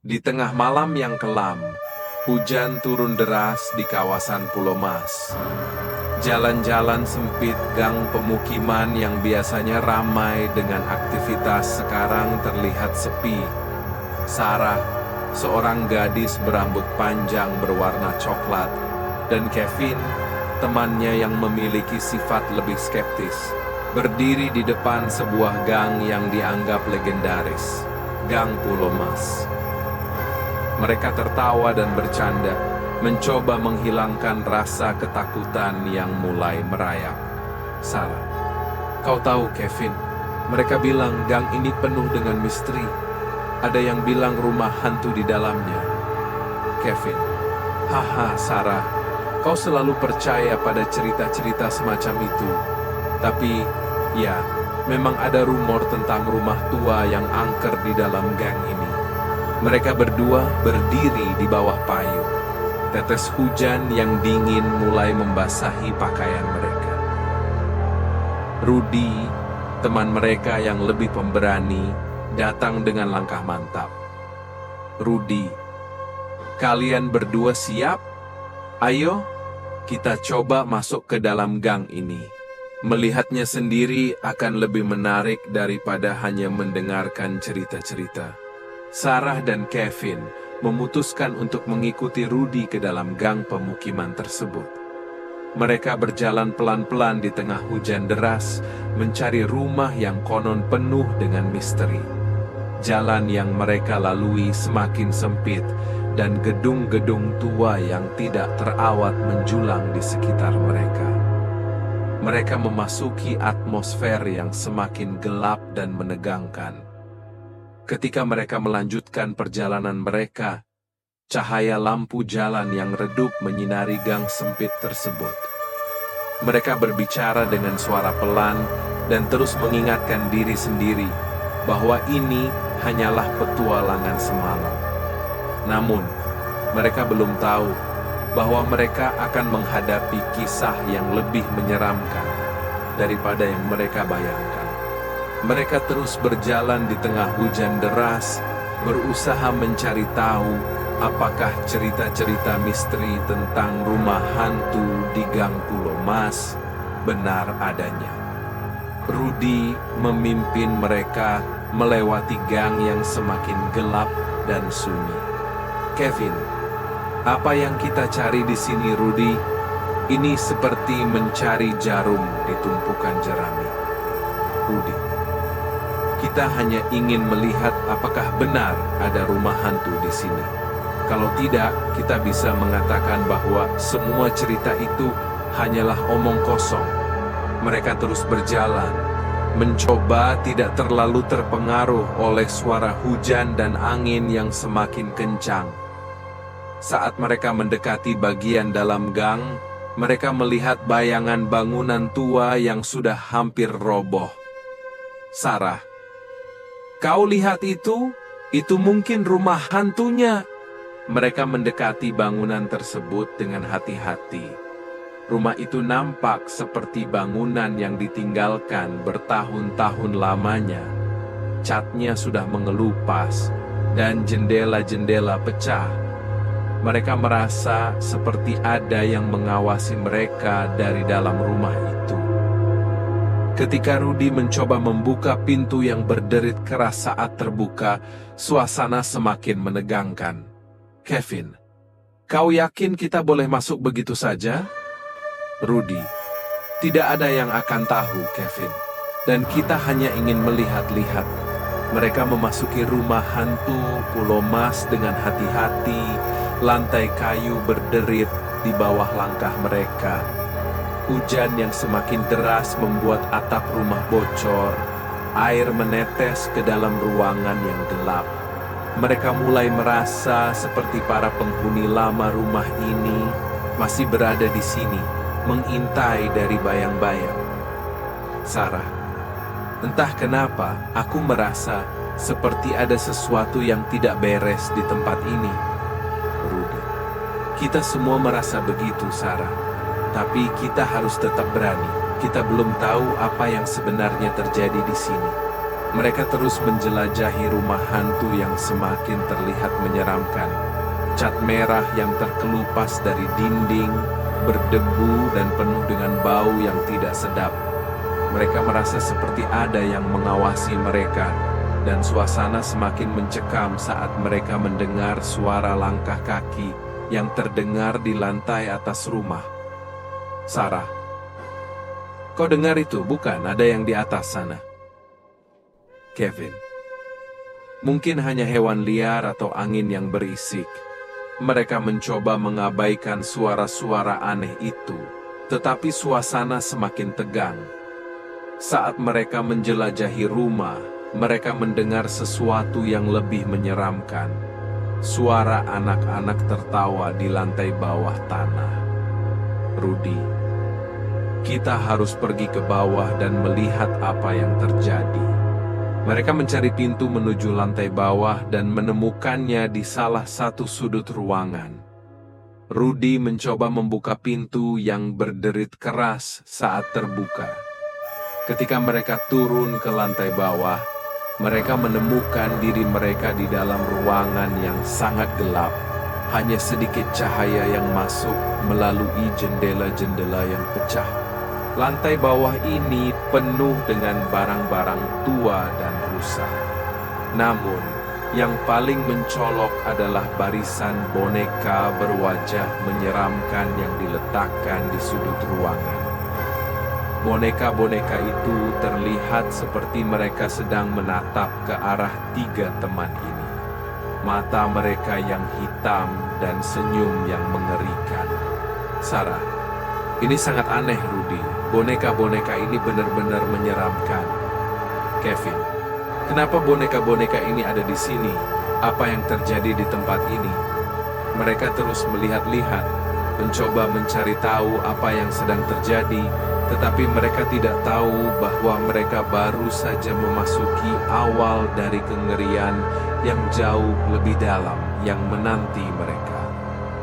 Di tengah malam yang kelam, hujan turun deras di kawasan Pulau Mas. Jalan-jalan sempit gang pemukiman yang biasanya ramai dengan aktivitas sekarang terlihat sepi. Sarah, seorang gadis berambut panjang berwarna coklat, dan Kevin, temannya yang memiliki sifat lebih skeptis, berdiri di depan sebuah gang yang dianggap legendaris, Gang Pulau Mas. Mereka tertawa dan bercanda, mencoba menghilangkan rasa ketakutan yang mulai merayap. Sarah, kau tahu Kevin, mereka bilang gang ini penuh dengan misteri. Ada yang bilang rumah hantu di dalamnya. Kevin, haha Sarah, kau selalu percaya pada cerita-cerita semacam itu. Tapi, ya, memang ada rumor tentang rumah tua yang angker di dalam gang ini. Mereka berdua berdiri di bawah payung. Tetes hujan yang dingin mulai membasahi pakaian mereka. Rudy, teman mereka yang lebih pemberani, datang dengan langkah mantap. Rudy, kalian berdua siap? Ayo, kita coba masuk ke dalam gang ini. Melihatnya sendiri akan lebih menarik daripada hanya mendengarkan cerita-cerita. Sarah dan Kevin memutuskan untuk mengikuti Rudy ke dalam gang pemukiman tersebut. Mereka berjalan pelan-pelan di tengah hujan deras, mencari rumah yang konon penuh dengan misteri. Jalan yang mereka lalui semakin sempit, dan gedung-gedung tua yang tidak terawat menjulang di sekitar mereka. Mereka memasuki atmosfer yang semakin gelap dan menegangkan. Ketika mereka melanjutkan perjalanan mereka, cahaya lampu jalan yang redup menyinari gang sempit tersebut. Mereka berbicara dengan suara pelan dan terus mengingatkan diri sendiri bahwa ini hanyalah petualangan semalam. Namun, mereka belum tahu bahwa mereka akan menghadapi kisah yang lebih menyeramkan daripada yang mereka bayangkan. Mereka terus berjalan di tengah hujan deras, berusaha mencari tahu apakah cerita-cerita misteri tentang rumah hantu di Gang Pulau Mas benar adanya. Rudy memimpin mereka melewati gang yang semakin gelap dan sunyi. Kevin, apa yang kita cari di sini, Rudy? Ini seperti mencari jarum di tumpukan jerami. Rudy, kita hanya ingin melihat apakah benar ada rumah hantu di sini. Kalau tidak, kita bisa mengatakan bahwa semua cerita itu hanyalah omong kosong. Mereka terus berjalan, mencoba tidak terlalu terpengaruh oleh suara hujan dan angin yang semakin kencang. Saat mereka mendekati bagian dalam gang, mereka melihat bayangan bangunan tua yang sudah hampir roboh. Sarah, kau lihat itu? Itu mungkin rumah hantunya. Mereka mendekati bangunan tersebut dengan hati-hati. Rumah itu nampak seperti bangunan yang ditinggalkan bertahun-tahun lamanya. Catnya sudah mengelupas dan jendela-jendela pecah. Mereka merasa seperti ada yang mengawasi mereka dari dalam rumah itu. Ketika Rudy mencoba membuka pintu yang berderit keras saat terbuka, suasana semakin menegangkan. Kevin, kau yakin kita boleh masuk begitu saja? Rudy, tidak ada yang akan tahu, Kevin. Dan kita hanya ingin melihat-lihat. Mereka memasuki rumah hantu Pulau Mas dengan hati-hati. Lantai kayu berderit di bawah langkah mereka. Hujan yang semakin deras membuat atap rumah bocor. Air menetes ke dalam ruangan yang gelap. Mereka mulai merasa seperti para penghuni lama rumah ini masih berada di sini, mengintai dari bayang-bayang. Sarah, entah kenapa aku merasa seperti ada sesuatu yang tidak beres di tempat ini. Rudy, kita semua merasa begitu, Sarah. Tapi kita harus tetap berani. Kita belum tahu apa yang sebenarnya terjadi di sini. Mereka terus menjelajahi rumah hantu yang semakin terlihat menyeramkan. Cat merah yang terkelupas dari dinding, berdebu dan penuh dengan bau yang tidak sedap. Mereka merasa seperti ada yang mengawasi mereka, dan suasana semakin mencekam saat mereka mendengar suara langkah kaki yang terdengar di lantai atas rumah. Sarah, kau dengar itu? Bukan, ada yang di atas sana. Kevin, mungkin hanya hewan liar atau angin yang berisik. Mereka mencoba mengabaikan suara-suara aneh itu, tetapi suasana semakin tegang. Saat mereka menjelajahi rumah, mereka mendengar sesuatu yang lebih menyeramkan. Suara anak-anak tertawa di lantai bawah tanah. Rudy, kita harus pergi ke bawah dan melihat apa yang terjadi. Mereka mencari pintu menuju lantai bawah dan menemukannya di salah satu sudut ruangan. Rudy mencoba membuka pintu yang berderit keras saat terbuka. Ketika mereka turun ke lantai bawah, mereka menemukan diri mereka di dalam ruangan yang sangat gelap. Hanya sedikit cahaya yang masuk melalui jendela-jendela yang pecah. Lantai bawah ini penuh dengan barang-barang tua dan rusak. Namun, yang paling mencolok adalah barisan boneka berwajah menyeramkan yang diletakkan di sudut ruangan. Boneka-boneka itu terlihat seperti mereka sedang menatap ke arah 3 teman ini. Mata mereka yang hitam dan senyum yang mengerikan. Sarah, ini sangat aneh, Rudy. Boneka-boneka ini benar-benar menyeramkan. Kevin, kenapa boneka-boneka ini ada di sini? Apa yang terjadi di tempat ini? Mereka terus melihat-lihat, mencoba mencari tahu apa yang sedang terjadi, tetapi mereka tidak tahu bahwa mereka baru saja memasuki awal dari kengerian yang jauh lebih dalam yang menanti mereka.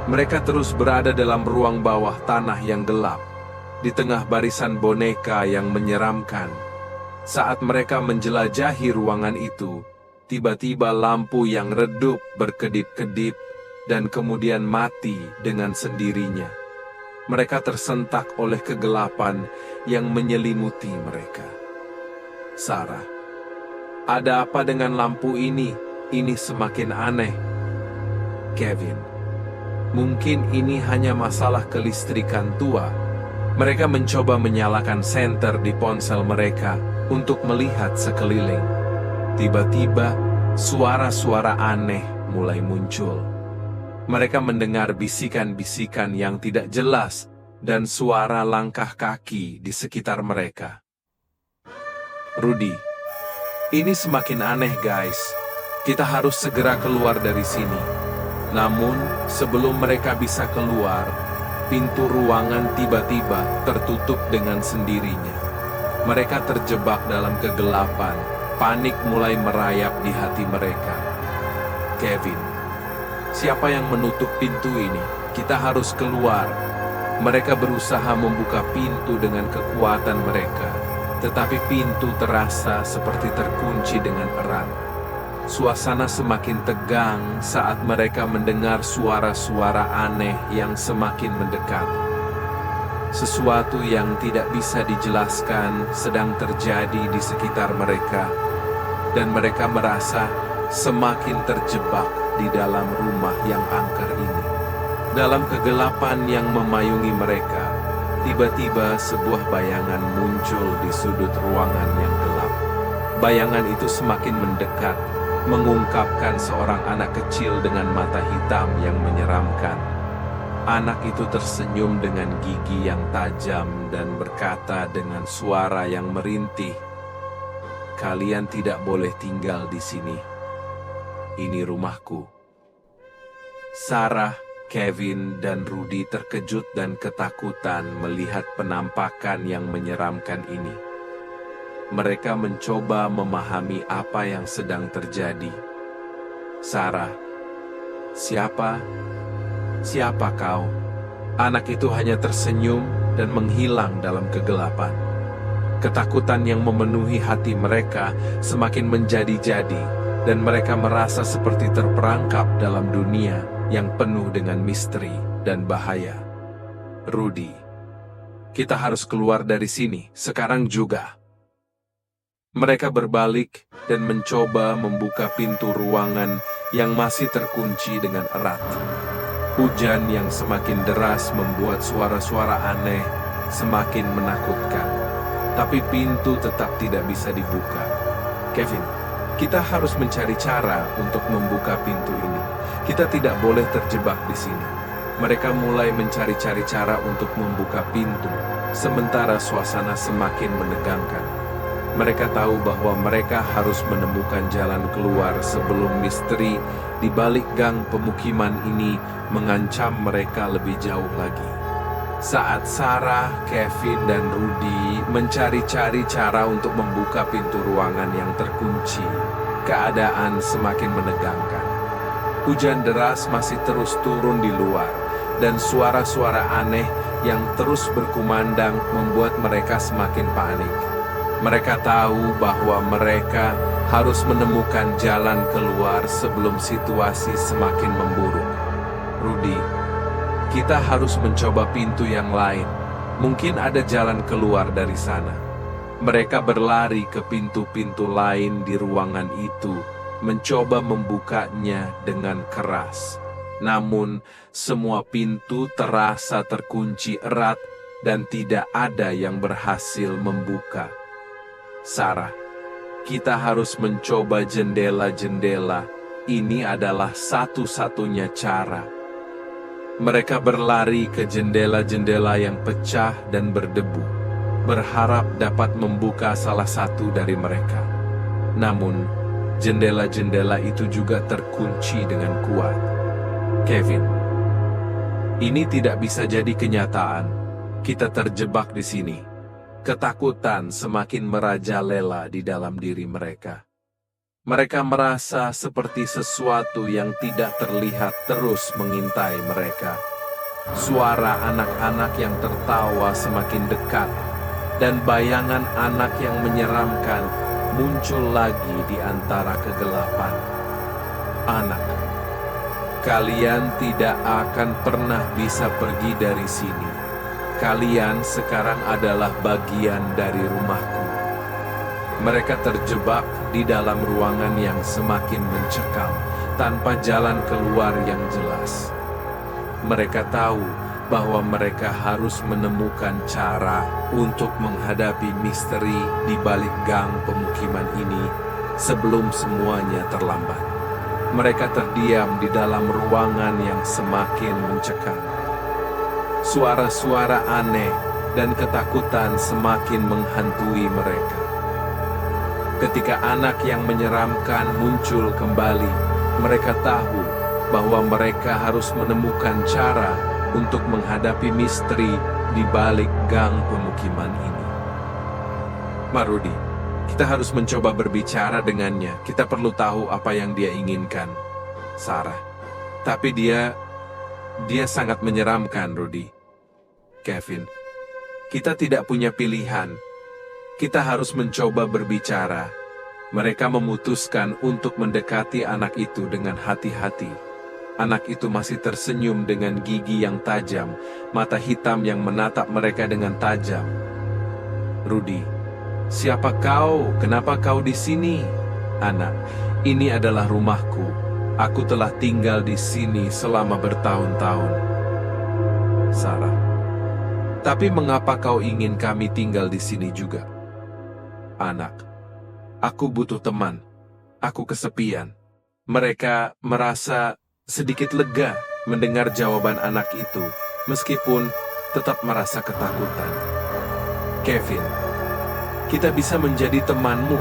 Mereka terus berada dalam ruang bawah tanah yang gelap, di tengah barisan boneka yang menyeramkan. Saat mereka menjelajahi ruangan itu, tiba-tiba lampu yang redup berkedip-kedip dan kemudian mati dengan sendirinya. Mereka tersentak oleh kegelapan yang menyelimuti mereka. Sarah, ada apa dengan lampu ini? Ini semakin aneh. Kevin, mungkin ini hanya masalah kelistrikan tua. Mereka mencoba menyalakan senter di ponsel mereka untuk melihat sekeliling. Tiba-tiba, suara-suara aneh mulai muncul. Mereka mendengar bisikan-bisikan yang tidak jelas dan suara langkah kaki di sekitar mereka. Rudy, ini semakin aneh, guys. Kita harus segera keluar dari sini. Namun, sebelum mereka bisa keluar, pintu ruangan tiba-tiba tertutup dengan sendirinya. Mereka terjebak dalam kegelapan. Panik mulai merayap di hati mereka. Kevin, siapa yang menutup pintu ini? Kita harus keluar. Mereka berusaha membuka pintu dengan kekuatan mereka, tetapi pintu terasa seperti terkunci dengan erat. Suasana semakin tegang saat mereka mendengar suara-suara aneh yang semakin mendekat. Sesuatu yang tidak bisa dijelaskan sedang terjadi di sekitar mereka, dan mereka merasa semakin terjebak di dalam rumah yang angker ini. Dalam kegelapan yang memayungi mereka, tiba-tiba sebuah bayangan muncul di sudut ruangan yang gelap. Bayangan itu semakin mendekat, mengungkapkan seorang anak kecil dengan mata hitam yang menyeramkan. Anak itu tersenyum dengan gigi yang tajam dan berkata dengan suara yang merintih, "Kalian tidak boleh tinggal di sini. Ini rumahku." Sarah, Kevin, dan Rudy terkejut dan ketakutan melihat penampakan yang menyeramkan ini. Mereka mencoba memahami apa yang sedang terjadi. Sarah, siapa kau? Anak itu hanya tersenyum dan menghilang dalam kegelapan. Ketakutan yang memenuhi hati mereka semakin menjadi-jadi, dan mereka merasa seperti terperangkap dalam dunia yang penuh dengan misteri dan bahaya. Rudy, kita harus keluar dari sini sekarang juga. Mereka berbalik dan mencoba membuka pintu ruangan yang masih terkunci dengan erat. Hujan yang semakin deras membuat suara-suara aneh semakin menakutkan. Tapi pintu tetap tidak bisa dibuka. Kevin, kita harus mencari cara untuk membuka pintu ini. Kita tidak boleh terjebak di sini. Mereka mulai mencari-cari cara untuk membuka pintu, sementara suasana semakin menegangkan. Mereka tahu bahwa mereka harus menemukan jalan keluar sebelum misteri di balik gang pemukiman ini mengancam mereka lebih jauh lagi. Saat Sarah, Kevin, dan Rudy mencari-cari cara untuk membuka pintu ruangan yang terkunci, keadaan semakin menegangkan. Hujan deras masih terus turun di luar, dan suara-suara aneh yang terus berkumandang membuat mereka semakin panik. Mereka tahu bahwa mereka harus menemukan jalan keluar sebelum situasi semakin memburuk. Rudy, kita harus mencoba pintu yang lain. Mungkin ada jalan keluar dari sana. Mereka berlari ke pintu-pintu lain di ruangan itu, mencoba membukanya dengan keras. Namun, semua pintu terasa terkunci erat dan tidak ada yang berhasil membuka. Sarah, kita harus mencoba jendela-jendela. Ini adalah satu-satunya cara. Mereka berlari ke jendela-jendela yang pecah dan berdebu, berharap dapat membuka salah satu dari mereka. Namun, jendela-jendela itu juga terkunci dengan kuat. Kevin, ini tidak bisa jadi kenyataan. Kita terjebak di sini. Ketakutan semakin merajalela di dalam diri mereka. Mereka merasa seperti sesuatu yang tidak terlihat terus mengintai mereka. Suara anak-anak yang tertawa semakin dekat, dan bayangan anak yang menyeramkan muncul lagi di antara kegelapan. Anak, kalian tidak akan pernah bisa pergi dari sini. Kalian sekarang adalah bagian dari rumahku. Mereka terjebak di dalam ruangan yang semakin mencekam, tanpa jalan keluar yang jelas. Mereka tahu bahwa mereka harus menemukan cara untuk menghadapi misteri di balik gang pemukiman ini sebelum semuanya terlambat. Mereka terdiam di dalam ruangan yang semakin mencekam. Suara-suara aneh dan ketakutan semakin menghantui mereka. Ketika anak yang menyeramkan muncul kembali, mereka tahu bahwa mereka harus menemukan cara untuk menghadapi misteri di balik gang pemukiman ini. Rudy, kita harus mencoba berbicara dengannya. Kita perlu tahu apa yang dia inginkan. Sarah, tapi dia sangat menyeramkan, Rudy. Kevin, kita tidak punya pilihan. Kita harus mencoba berbicara. Mereka memutuskan untuk mendekati anak itu dengan hati-hati. Anak itu masih tersenyum dengan gigi yang tajam, mata hitam yang menatap mereka dengan tajam. Rudy, siapa kau? Kenapa kau di sini? Anak, ini adalah rumahku. Aku telah tinggal di sini selama bertahun-tahun. Sarah, tapi mengapa kau ingin kami tinggal di sini juga? Anak, aku butuh teman. Aku kesepian. Mereka merasa sedikit lega mendengar jawaban anak itu, meskipun tetap merasa ketakutan. Kevin, kita bisa menjadi temanmu,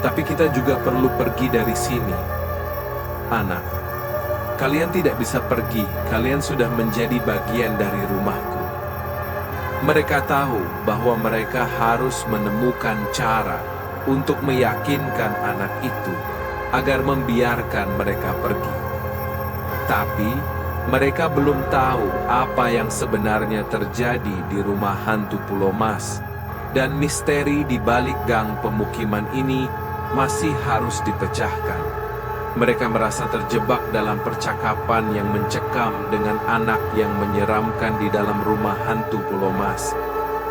tapi kita juga perlu pergi dari sini. Anak, kalian tidak bisa pergi, kalian sudah menjadi bagian dari rumahku. Mereka tahu bahwa mereka harus menemukan cara untuk meyakinkan anak itu agar membiarkan mereka pergi. Tapi mereka belum tahu apa yang sebenarnya terjadi di rumah hantu Pulau Mas. dan misteri di balik gang pemukiman ini masih harus dipecahkan. Mereka merasa terjebak dalam percakapan yang mencekam dengan anak yang menyeramkan di dalam rumah hantu Pulau Mas.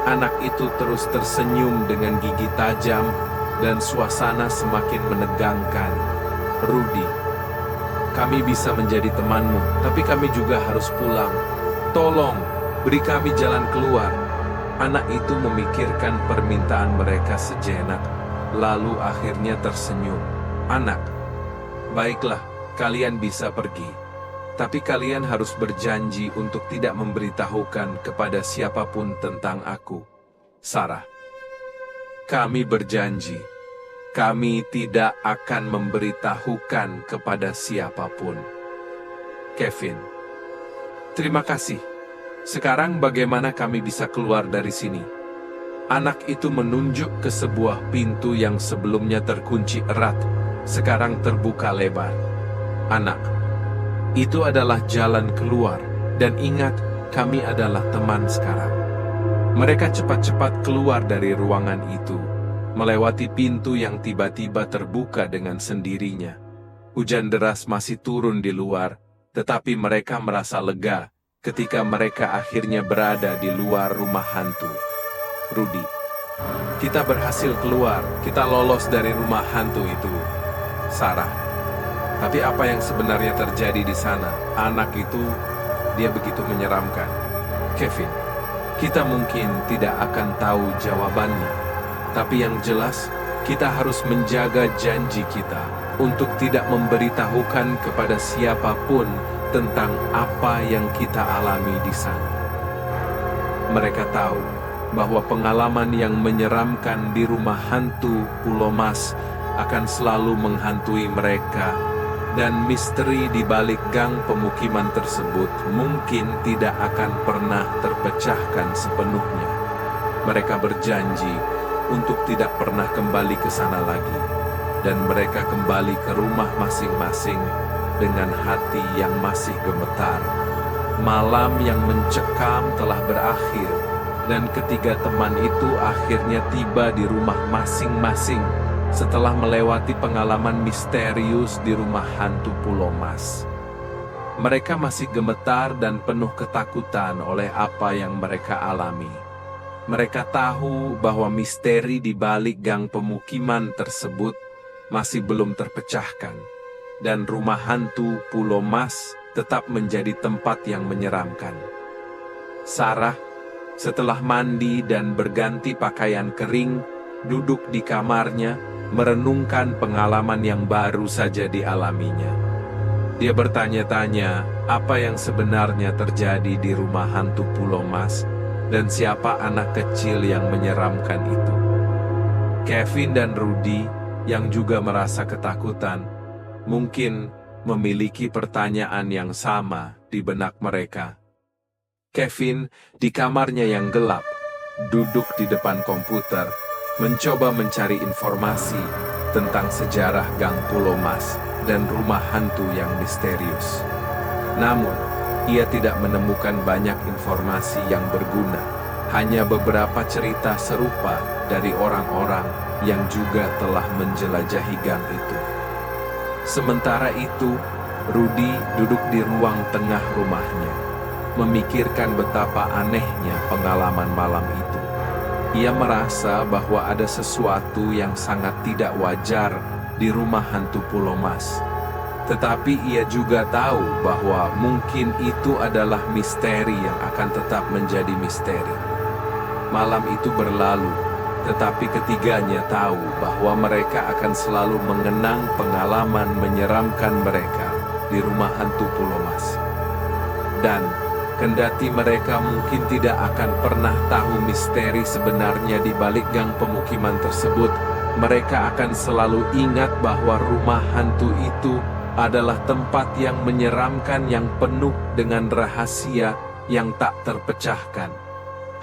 Anak itu terus tersenyum dengan gigi tajam dan suasana semakin menegangkan. Rudy, kami bisa menjadi temanmu, tapi kami juga harus pulang. Tolong, beri kami jalan keluar. Anak itu memikirkan permintaan mereka sejenak, lalu akhirnya tersenyum. Anak, baiklah, kalian bisa pergi. Tapi kalian harus berjanji untuk tidak memberitahukan kepada siapapun tentang aku. Sarah, kami berjanji. Kami tidak akan memberitahukan kepada siapapun. Kevin, terima kasih. Sekarang bagaimana kami bisa keluar dari sini? Anak itu menunjuk ke sebuah pintu yang sebelumnya terkunci erat, sekarang terbuka lebar. Anak, itu adalah jalan keluar, dan ingat, kami adalah teman sekarang. Mereka cepat-cepat keluar dari ruangan itu, melewati pintu yang tiba-tiba terbuka dengan sendirinya. Hujan deras masih turun di luar, tetapi mereka merasa lega ketika mereka akhirnya berada di luar rumah hantu. Rudy, kita berhasil keluar, kita lolos dari rumah hantu itu. Sarah, tapi apa yang sebenarnya terjadi di sana? Anak itu, dia begitu menyeramkan. Kevin, kita mungkin tidak akan tahu jawabannya. Tapi yang jelas, kita harus menjaga janji kita untuk tidak memberitahukan kepada siapapun tentang apa yang kita alami di sana. Mereka tahu bahwa pengalaman yang menyeramkan di rumah hantu Pulau Mas akan selalu menghantui mereka, dan misteri di balik gang pemukiman tersebut mungkin tidak akan pernah terpecahkan sepenuhnya. Mereka berjanji untuk tidak pernah kembali ke sana lagi, dan mereka kembali ke rumah masing-masing dengan hati yang masih gemetar. Malam yang mencekam telah berakhir, dan ketiga teman itu akhirnya tiba di rumah masing-masing setelah melewati pengalaman misterius di rumah hantu Pulau Mas. Mereka masih gemetar dan penuh ketakutan oleh apa yang mereka alami. Mereka tahu bahwa misteri di balik gang pemukiman tersebut masih belum terpecahkan, dan rumah hantu Pulau Mas tetap menjadi tempat yang menyeramkan. Sarah, setelah mandi dan berganti pakaian kering, duduk di kamarnya, merenungkan pengalaman yang baru saja dialaminya. Dia bertanya-tanya apa yang sebenarnya terjadi di rumah hantu Pulau Mas, dan siapa anak kecil yang menyeramkan itu. Kevin dan Rudy, yang juga merasa ketakutan, mungkin memiliki pertanyaan yang sama di benak mereka. Kevin di kamarnya yang gelap, duduk di depan komputer, mencoba mencari informasi tentang sejarah gang Pulau Mas dan rumah hantu yang misterius. Namun, ia tidak menemukan banyak informasi yang berguna, hanya beberapa cerita serupa dari orang-orang yang juga telah menjelajahi gang itu. Sementara itu, Rudy duduk di ruang tengah rumahnya, memikirkan betapa anehnya pengalaman malam itu. Ia merasa bahwa ada sesuatu yang sangat tidak wajar di rumah hantu Pulau Mas. Tetapi ia juga tahu bahwa mungkin itu adalah misteri yang akan tetap menjadi misteri. Malam itu berlalu, tetapi ketiganya tahu bahwa mereka akan selalu mengenang pengalaman menyeramkan mereka di rumah hantu Pulau Mas. Dan kendati mereka mungkin tidak akan pernah tahu misteri sebenarnya di balik gang pemukiman tersebut, mereka akan selalu ingat bahwa rumah hantu itu adalah tempat yang menyeramkan yang penuh dengan rahasia yang tak terpecahkan.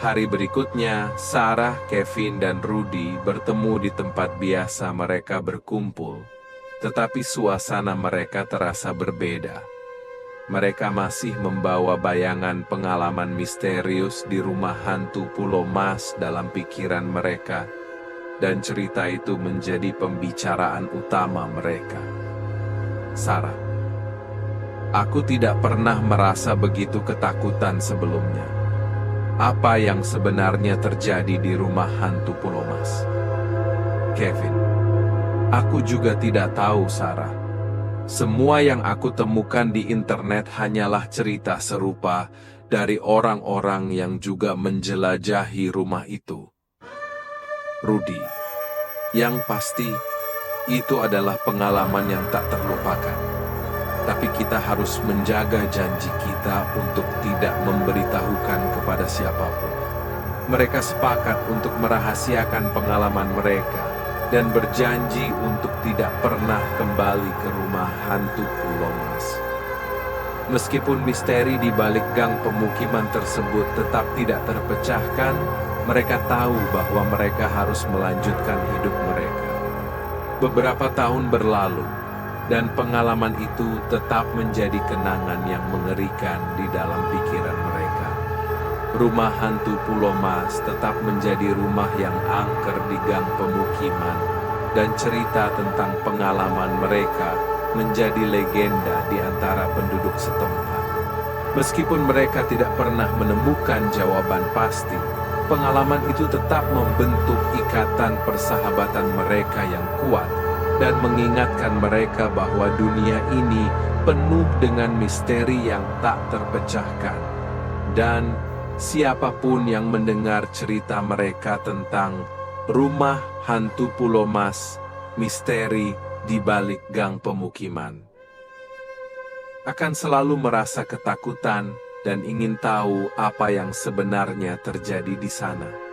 Hari berikutnya, Sarah, Kevin, dan Rudy bertemu di tempat biasa mereka berkumpul, tetapi suasana mereka terasa berbeda. Mereka masih membawa bayangan pengalaman misterius di rumah hantu Pulau Mas dalam pikiran mereka, dan cerita itu menjadi pembicaraan utama mereka. Sarah, aku tidak pernah merasa begitu ketakutan sebelumnya. Apa yang sebenarnya terjadi di rumah hantu Pulau Mas? Kevin, aku juga tidak tahu, Sarah. Semua yang aku temukan di internet hanyalah cerita serupa dari orang-orang yang juga menjelajahi rumah itu. Rudy, yang pasti, itu adalah pengalaman yang tak terlupakan. Tapi kita harus menjaga janji kita untuk tidak memberitahukan kepada siapapun. Mereka sepakat untuk merahasiakan pengalaman mereka dan berjanji untuk tidak pernah kembali ke rumah hantu Pulau Mas. Meskipun misteri di balik gang pemukiman tersebut tetap tidak terpecahkan, mereka tahu bahwa mereka harus melanjutkan hidup mereka. Beberapa tahun berlalu, dan pengalaman itu tetap menjadi kenangan yang mengerikan di dalam pikiran mereka. Rumah hantu Pulau Mas tetap menjadi rumah yang angker di gang pemukiman, dan cerita tentang pengalaman mereka menjadi legenda di antara penduduk setempat. Meskipun mereka tidak pernah menemukan jawaban pasti, pengalaman itu tetap membentuk ikatan persahabatan mereka yang kuat dan mengingatkan mereka bahwa dunia ini penuh dengan misteri yang tak terpecahkan. Dan siapapun yang mendengar cerita mereka tentang rumah hantu Pulau Mas, misteri di balik gang pemukiman, akan selalu merasa ketakutan dan ingin tahu apa yang sebenarnya terjadi di sana.